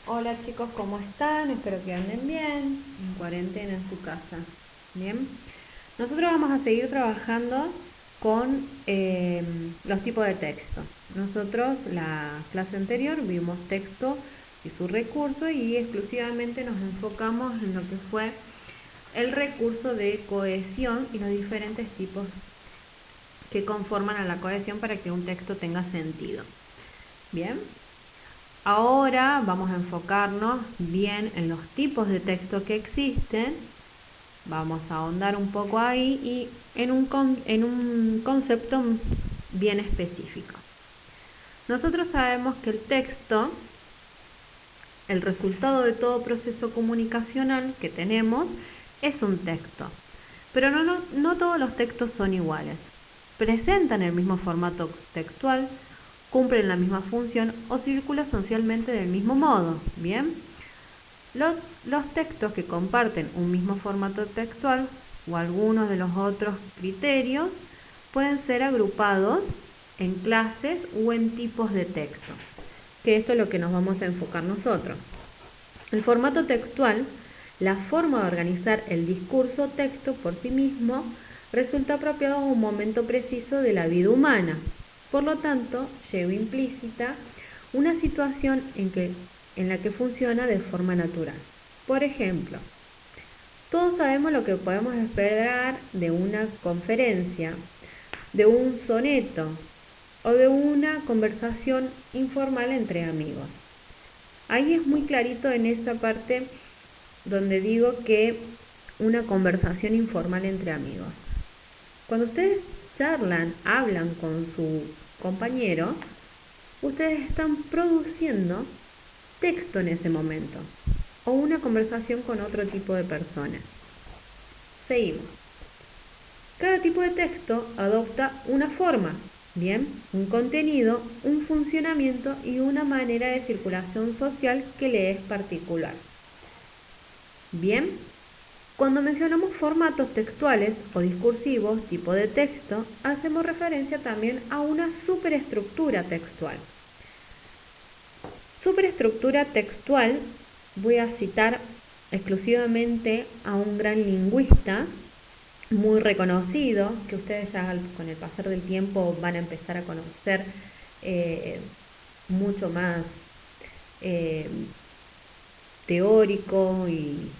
Hola chicos, ¿cómo están? Espero que anden bien, en cuarentena en su casa. Bien, nosotros vamos a seguir trabajando con los tipos de texto. Nosotros la clase anterior vimos texto y su recurso y exclusivamente nos enfocamos en lo que fue el recurso de cohesión y los diferentes tipos que conforman a la cohesión para que un texto tenga sentido. Bien. Ahora vamos a enfocarnos bien en los tipos de texto que existen, vamos a ahondar un poco ahí y en un concepto bien específico. Nosotros sabemos que el texto, el resultado de todo proceso comunicacional que tenemos, es un texto. Pero no todos los textos son iguales. Presentan el mismo formato textual, cumplen la misma función o circulan socialmente del mismo modo. Bien, los textos que comparten un mismo formato textual o algunos de los otros criterios pueden ser agrupados en clases o en tipos de texto, que esto es lo que nos vamos a enfocar nosotros. El formato textual, la forma de organizar el discurso texto por sí mismo, resulta apropiado a un momento preciso de la vida humana. Por lo tanto, lleva implícita una situación en la que funciona de forma natural. Por ejemplo, todos sabemos lo que podemos esperar de una conferencia, de un soneto o de una conversación informal entre amigos. Ahí es muy clarito en esta parte donde digo que una conversación informal entre amigos. Cuando ustedes charlan, hablan con su compañero, ustedes están produciendo texto en ese momento o una conversación con otro tipo de persona. Seguimos. Cada tipo de texto adopta una forma, bien, un contenido, un funcionamiento y una manera de circulación social que le es particular. Bien, cuando mencionamos formatos textuales o discursivos, tipo de texto, hacemos referencia también a una superestructura textual. Superestructura textual, voy a citar exclusivamente a un gran lingüista muy reconocido, que ustedes ya con el pasar del tiempo van a empezar a conocer mucho más eh, teórico y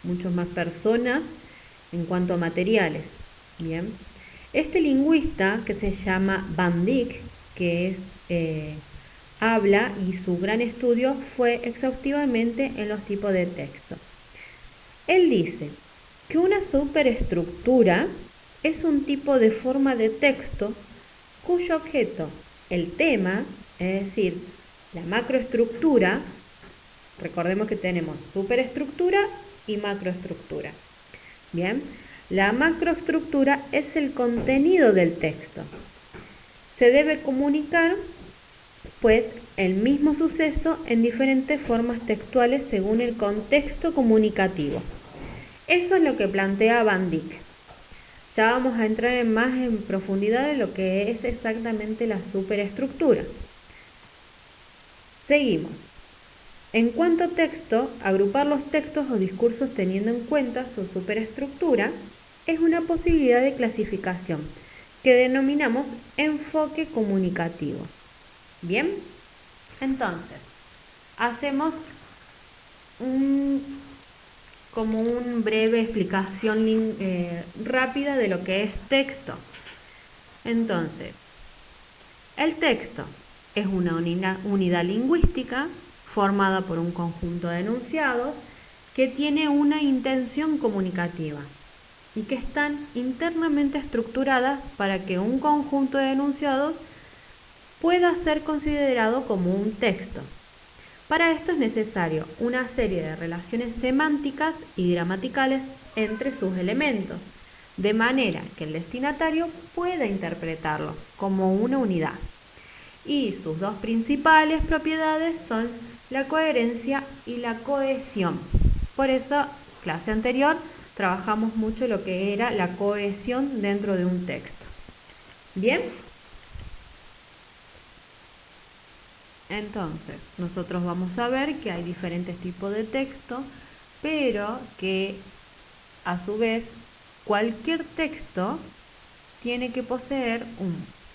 muchas más personas en cuanto a materiales. Bien, este lingüista que se llama Van Dyck, que es habla y su gran estudio fue exhaustivamente en los tipos de texto. Él dice que una superestructura es un tipo de forma de texto cuyo objeto, el tema, es decir, la macroestructura, recordemos que tenemos superestructura y macroestructura. Bien, la macroestructura es el contenido del texto. Se debe comunicar, pues, el mismo suceso en diferentes formas textuales según el contexto comunicativo. Eso es lo que plantea Van Dyck. Ya vamos a entrar más en profundidad en lo que es exactamente la superestructura. Seguimos. En cuanto a texto, agrupar los textos o discursos teniendo en cuenta su superestructura es una posibilidad de clasificación que denominamos enfoque comunicativo. Bien, entonces, hacemos como una breve explicación rápida de lo que es texto. Entonces, el texto es una unidad lingüística formada por un conjunto de enunciados que tiene una intención comunicativa y que están internamente estructuradas para que un conjunto de enunciados pueda ser considerado como un texto. Para esto es necesario una serie de relaciones semánticas y gramaticales entre sus elementos, de manera que el destinatario pueda interpretarlo como una unidad. Y sus dos principales propiedades son la coherencia y la cohesión. Por eso, clase anterior, trabajamos mucho lo que era la cohesión dentro de un texto. ¿Bien? Entonces, nosotros vamos a ver que hay diferentes tipos de texto, pero que a su vez cualquier texto tiene que poseer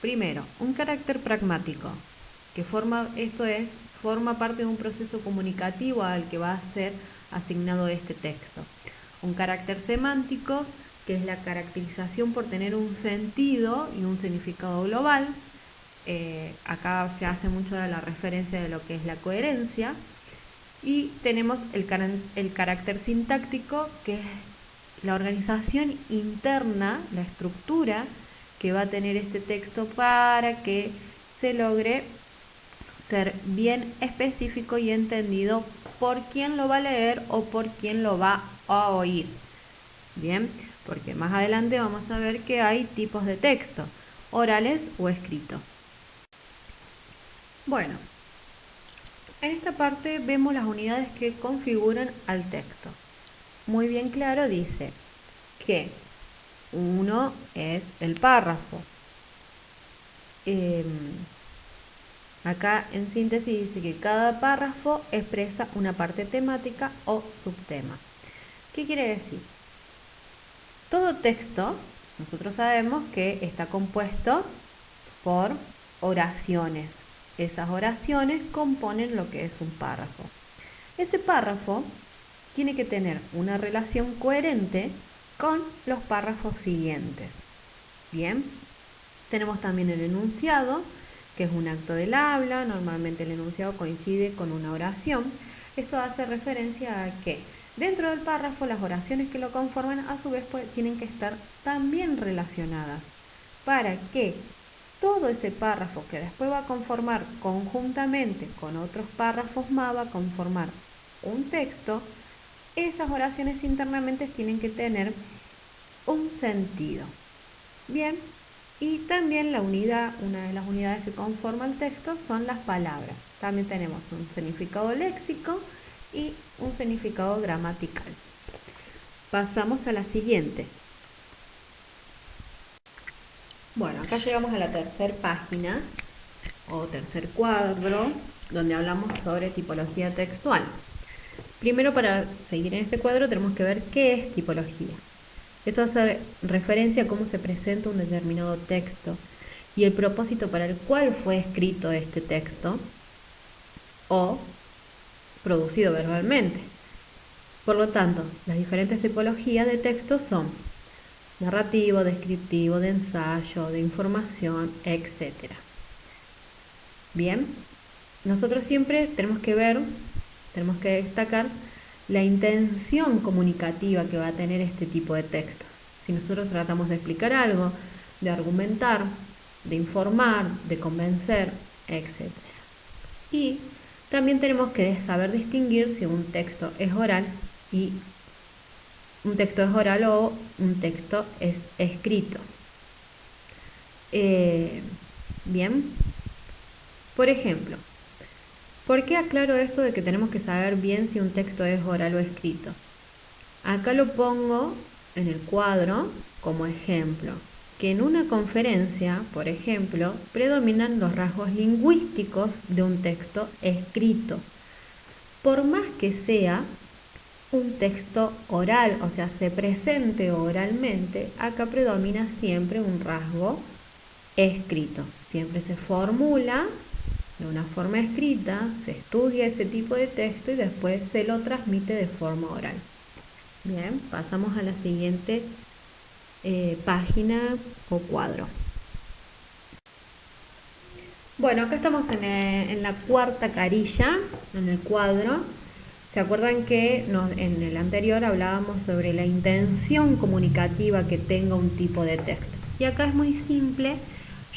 primero, un carácter pragmático, que forma parte de un proceso comunicativo al que va a ser asignado este texto. Un carácter semántico, que es la caracterización por tener un sentido y un significado global. Acá se hace mucho de la referencia de lo que es la coherencia. Y tenemos el carácter sintáctico, que es la organización interna, la estructura que va a tener este texto para que se logre ser bien específico y entendido por quién lo va a leer o por quién lo va a oír. Bien, porque más adelante vamos a ver que hay tipos de texto, orales o escritos. Bueno, en esta parte vemos las unidades que configuran al texto. Muy bien claro dice que uno es el párrafo. Acá en síntesis dice que cada párrafo expresa una parte temática o subtema. ¿Qué quiere decir? Todo texto, nosotros sabemos que está compuesto por oraciones. Esas oraciones componen lo que es un párrafo. Ese párrafo tiene que tener una relación coherente con los párrafos siguientes. Bien, tenemos también el enunciado, que es un acto del habla. Normalmente el enunciado coincide con una oración. Esto hace referencia a que dentro del párrafo las oraciones que lo conforman a su vez tienen que estar también relacionadas para que todo ese párrafo que después va a conformar conjuntamente con otros párrafos más, va a conformar un texto. Esas oraciones internamente tienen que tener un sentido. Bien, y también una de las unidades que conforma el texto son las palabras. También tenemos un significado léxico y un significado gramatical. Pasamos a la siguiente. Bueno, acá llegamos a la tercera página o tercer cuadro, donde hablamos sobre tipología textual. Primero, para seguir en este cuadro, tenemos que ver qué es tipología. Esto hace referencia a cómo se presenta un determinado texto y el propósito para el cual fue escrito este texto o producido verbalmente. Por lo tanto, las diferentes tipologías de texto son narrativo, descriptivo, de ensayo, de información, etc. Bien, nosotros siempre tenemos que destacar la intención comunicativa que va a tener este tipo de texto. Si nosotros tratamos de explicar algo, de argumentar, de informar, de convencer, etc. Y también tenemos que saber distinguir si un texto es oral o un texto es escrito. Bien, por ejemplo, ¿por qué aclaro esto de que tenemos que saber bien si un texto es oral o escrito? Acá lo pongo en el cuadro como ejemplo, que en una conferencia, por ejemplo, predominan los rasgos lingüísticos de un texto escrito. Por más que sea un texto oral, o sea, se presente oralmente, acá predomina siempre un rasgo escrito. Siempre se formula de una forma escrita, se estudia ese tipo de texto y después se lo transmite de forma oral. Bien, pasamos a la siguiente página o cuadro. Bueno, acá estamos en la cuarta carilla, en el cuadro. ¿Se acuerdan que en el anterior hablábamos sobre la intención comunicativa que tenga un tipo de texto? Y acá es muy simple.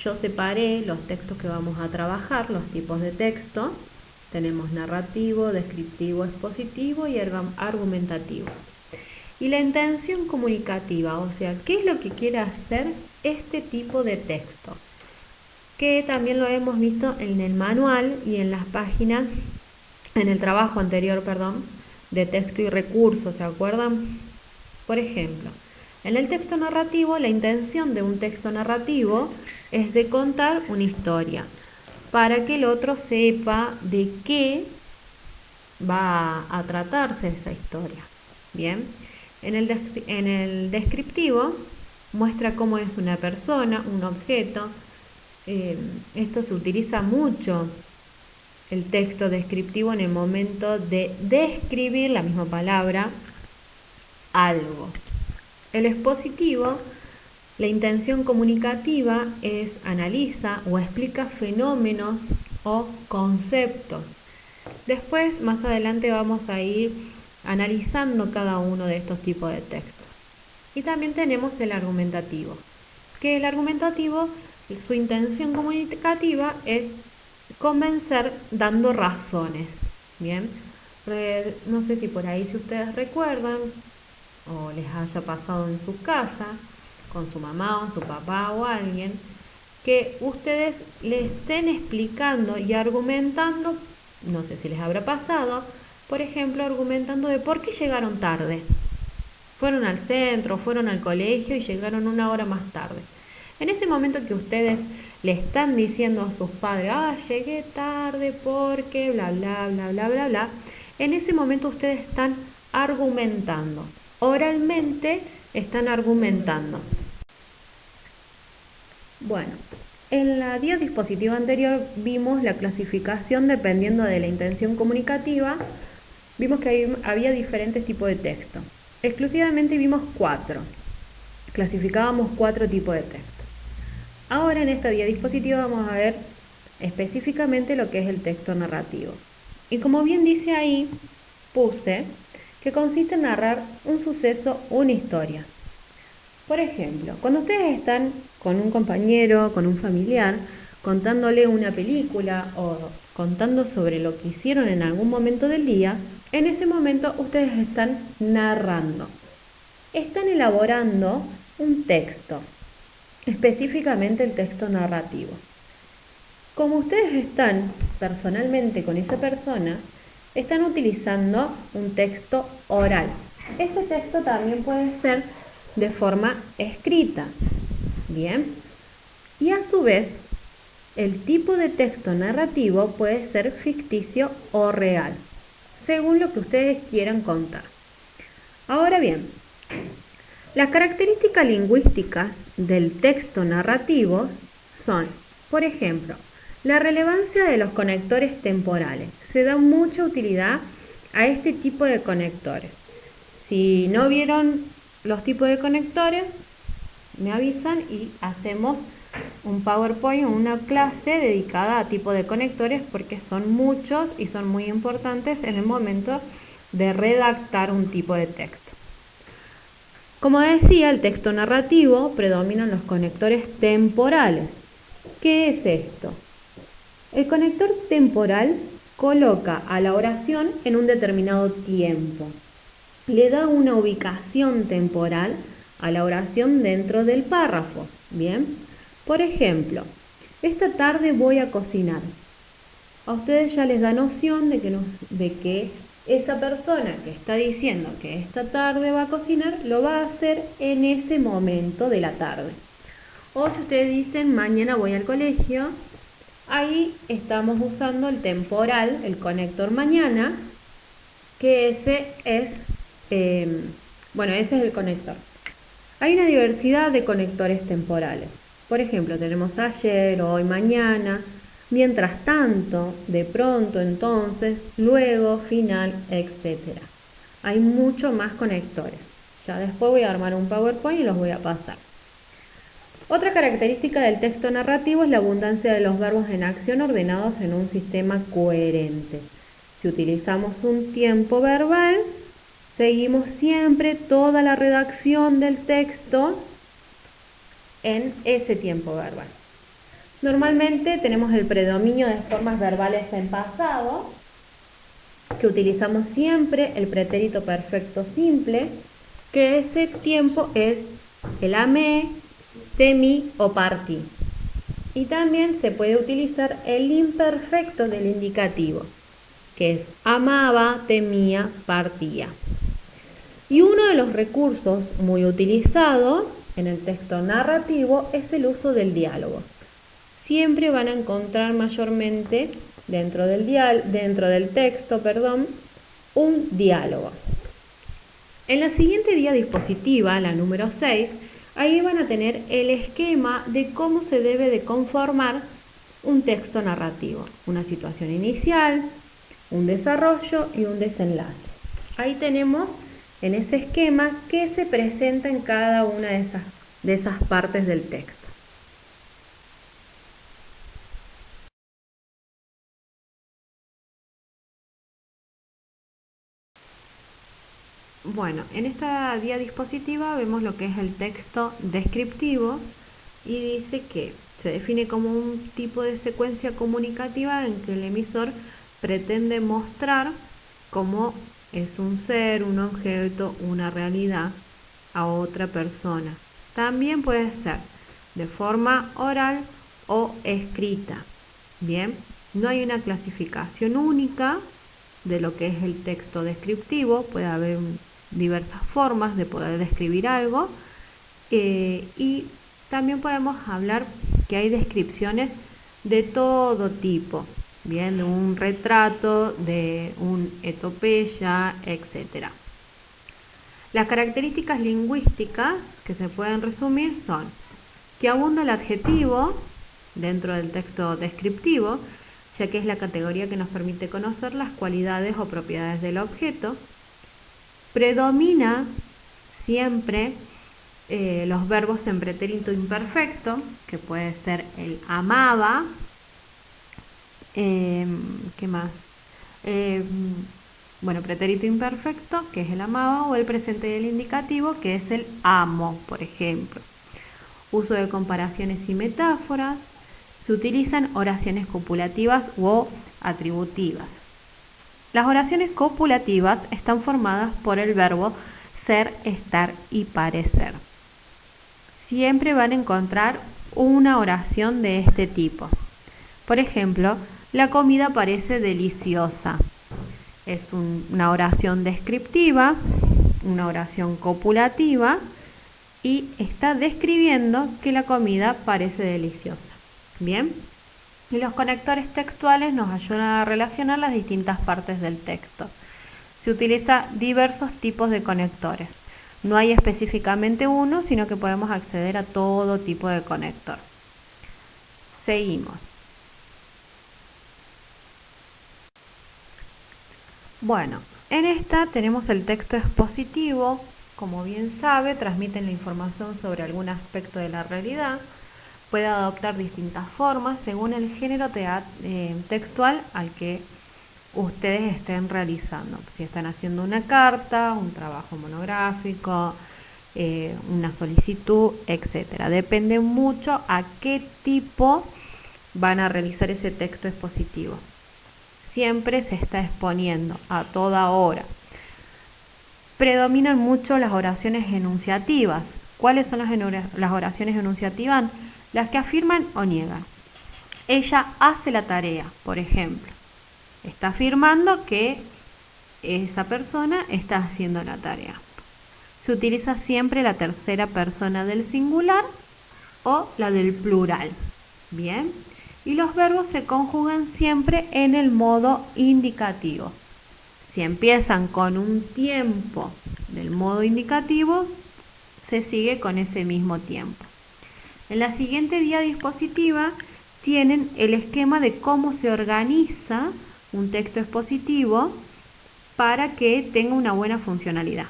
Yo separé los textos que vamos a trabajar, los tipos de texto. Tenemos narrativo, descriptivo, expositivo y argumentativo. Y la intención comunicativa, o sea, ¿qué es lo que quiere hacer este tipo de texto? Que también lo hemos visto en el manual y en las páginas, en el trabajo anterior, de texto y recursos, ¿se acuerdan? Por ejemplo, en el texto narrativo, la intención de un texto narrativo es de contar una historia. para que el otro sepa de qué va a tratarse esa historia. Bien, en el descriptivo muestra cómo es una persona, un objeto. Esto se utiliza mucho, el texto descriptivo, en el momento de describir la misma palabra, algo. El expositivo, la intención comunicativa es analiza o explica fenómenos o conceptos. Después, más adelante, vamos a ir analizando cada uno de estos tipos de textos. Y también tenemos el argumentativo, que el argumentativo, su intención comunicativa es convencer dando razones. Bien, no sé si por ahí, si ustedes recuerdan o les haya pasado en su casa con su mamá o su papá o alguien, que ustedes le estén explicando y argumentando, no sé si les habrá pasado, por ejemplo, argumentando de por qué llegaron tarde. Fueron al centro, fueron al colegio y llegaron una hora más tarde. En ese momento que ustedes le están diciendo a sus padres, llegué tarde porque bla, bla, bla, bla, bla, bla, en ese momento ustedes están argumentando. Oralmente están argumentando. Bueno, en la diapositiva anterior vimos la clasificación dependiendo de la intención comunicativa. Vimos que había diferentes tipos de texto. Exclusivamente vimos 4. Clasificábamos 4 tipos de texto. Ahora en esta diapositiva vamos a ver específicamente lo que es el texto narrativo. Y como bien dice ahí, puse que consiste en narrar un suceso, una historia. Por ejemplo, cuando ustedes están con un compañero, con un familiar, contándole una película o contando sobre lo que hicieron en algún momento del día, en ese momento ustedes están narrando. Están elaborando un texto, específicamente el texto narrativo. Como ustedes están personalmente con esa persona, están utilizando un texto oral. Este texto también puede ser de forma escrita. Bien. Y a su vez, el tipo de texto narrativo puede ser ficticio o real, según lo que ustedes quieran contar. Ahora bien, las características lingüísticas del texto narrativo son, por ejemplo, la relevancia de los conectores temporales. Se da mucha utilidad a este tipo de conectores. Si no vieron los tipos de conectores, me avisan y hacemos un PowerPoint o una clase dedicada a tipo de conectores, porque son muchos y son muy importantes en el momento de redactar un tipo de texto. Como decía, el texto narrativo predominan los conectores temporales. ¿Qué es esto? El conector temporal coloca a la oración en un determinado tiempo. Le da una ubicación temporal a la oración dentro del párrafo. Bien, por ejemplo, esta tarde voy a cocinar. A ustedes ya les da noción de que esa persona que está diciendo que esta tarde va a cocinar, lo va a hacer en ese momento de la tarde. O si ustedes dicen mañana voy al colegio, ahí estamos usando el temporal, el conector mañana, que ese es el conector. Hay una diversidad de conectores temporales. Por ejemplo, tenemos ayer, hoy, mañana, mientras tanto, de pronto, entonces, luego, final, etc. Hay mucho más conectores. Ya después voy a armar un PowerPoint y los voy a pasar. Otra característica del texto narrativo es la abundancia de los verbos en acción ordenados en un sistema coherente. Si utilizamos un tiempo verbal, seguimos siempre toda la redacción del texto en ese tiempo verbal. Normalmente tenemos el predominio de formas verbales en pasado, que utilizamos siempre el pretérito perfecto simple, que ese tiempo es el amé, temí o partí. Y también se puede utilizar el imperfecto del indicativo, que es amaba, temía, partía. Y uno de los recursos muy utilizados en el texto narrativo es el uso del diálogo. siempre van a encontrar mayormente dentro del texto, un diálogo. En la siguiente guía dispositiva, la número 6, ahí van a tener el esquema de cómo se debe de conformar un texto narrativo, una situación inicial, un desarrollo y un desenlace. Ahí tenemos en ese esquema qué se presenta en cada una de esas partes del texto. Bueno, en esta guía dispositiva vemos lo que es el texto descriptivo y dice que se define como un tipo de secuencia comunicativa en que el emisor pretende mostrar cómo es un ser, un objeto, una realidad a otra persona. También puede ser de forma oral o escrita. Bien, no hay una clasificación única de lo que es el texto descriptivo, puede haber diversas formas de poder describir algo y también podemos hablar que hay descripciones de todo tipo, bien, de un retrato, de un epopeya, etc. Las características lingüísticas que se pueden resumir son que abunda el adjetivo dentro del texto descriptivo, ya que es la categoría que nos permite conocer las cualidades o propiedades del objeto. Predomina siempre los verbos en pretérito imperfecto, que puede ser el amaba, ¿qué más? Bueno, pretérito imperfecto, que es el amaba, o el presente y el indicativo, que es el amo, por ejemplo. Uso de comparaciones y metáforas. Se utilizan oraciones copulativas o atributivas. Las oraciones copulativas están formadas por el verbo ser, estar y parecer. Siempre van a encontrar una oración de este tipo. Por ejemplo, la comida parece deliciosa. Es una oración descriptiva, una oración copulativa y está describiendo que la comida parece deliciosa. Bien, y los conectores textuales nos ayudan a relacionar las distintas partes del texto. Se utiliza diversos tipos de conectores. No hay específicamente uno, sino que podemos acceder a todo tipo de conector. Seguimos. Bueno, en esta tenemos el texto expositivo. Como bien sabe, transmiten la información sobre algún aspecto de la realidad. Puede adoptar distintas formas según el género textual al que ustedes estén realizando. Si están haciendo una carta, un trabajo monográfico, una solicitud, etc. Depende mucho a qué tipo van a realizar ese texto expositivo. Siempre se está exponiendo a toda hora. Predominan mucho las oraciones enunciativas. ¿Cuáles son las oraciones enunciativas? Las que afirman o niegan. Ella hace la tarea, por ejemplo. Está afirmando que esa persona está haciendo la tarea. Se utiliza siempre la tercera persona del singular o la del plural. Bien. Y los verbos se conjugan siempre en el modo indicativo. Si empiezan con un tiempo del modo indicativo, se sigue con ese mismo tiempo. En la siguiente guía dispositiva tienen el esquema de cómo se organiza un texto expositivo para que tenga una buena funcionalidad.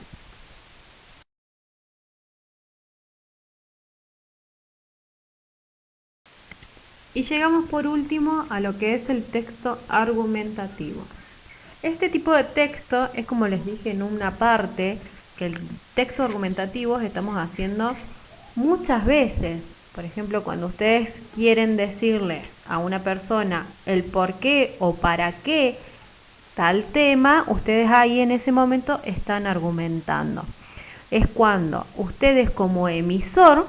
Y llegamos por último a lo que es el texto argumentativo. Este tipo de texto es, como les dije en una parte, que el texto argumentativo estamos haciendo muchas veces. Por ejemplo, cuando ustedes quieren decirle a una persona el por qué o para qué tal tema, ustedes ahí en ese momento están argumentando. Es cuando ustedes como emisor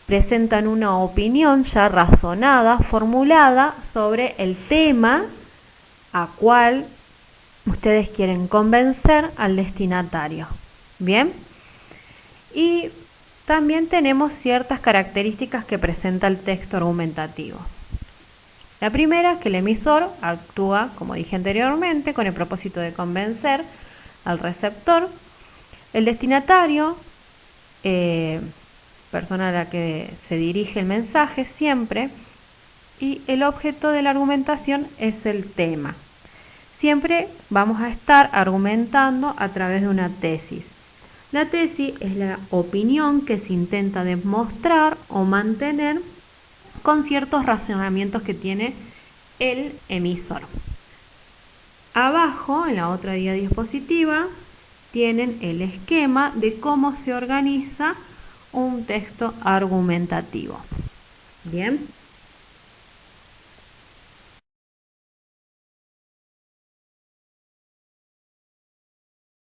presentan una opinión ya razonada, formulada sobre el tema a cual ustedes quieren convencer al destinatario. Bien, y también tenemos ciertas características que presenta el texto argumentativo. La primera es que el emisor actúa, como dije anteriormente, con el propósito de convencer al receptor. El destinatario, persona a la que se dirige el mensaje siempre, y el objeto de la argumentación es el tema. Siempre vamos a estar argumentando a través de una tesis. La tesis es la opinión que se intenta demostrar o mantener con ciertos razonamientos que tiene el emisor. Abajo, en la otra diapositiva, tienen el esquema de cómo se organiza un texto argumentativo. Bien.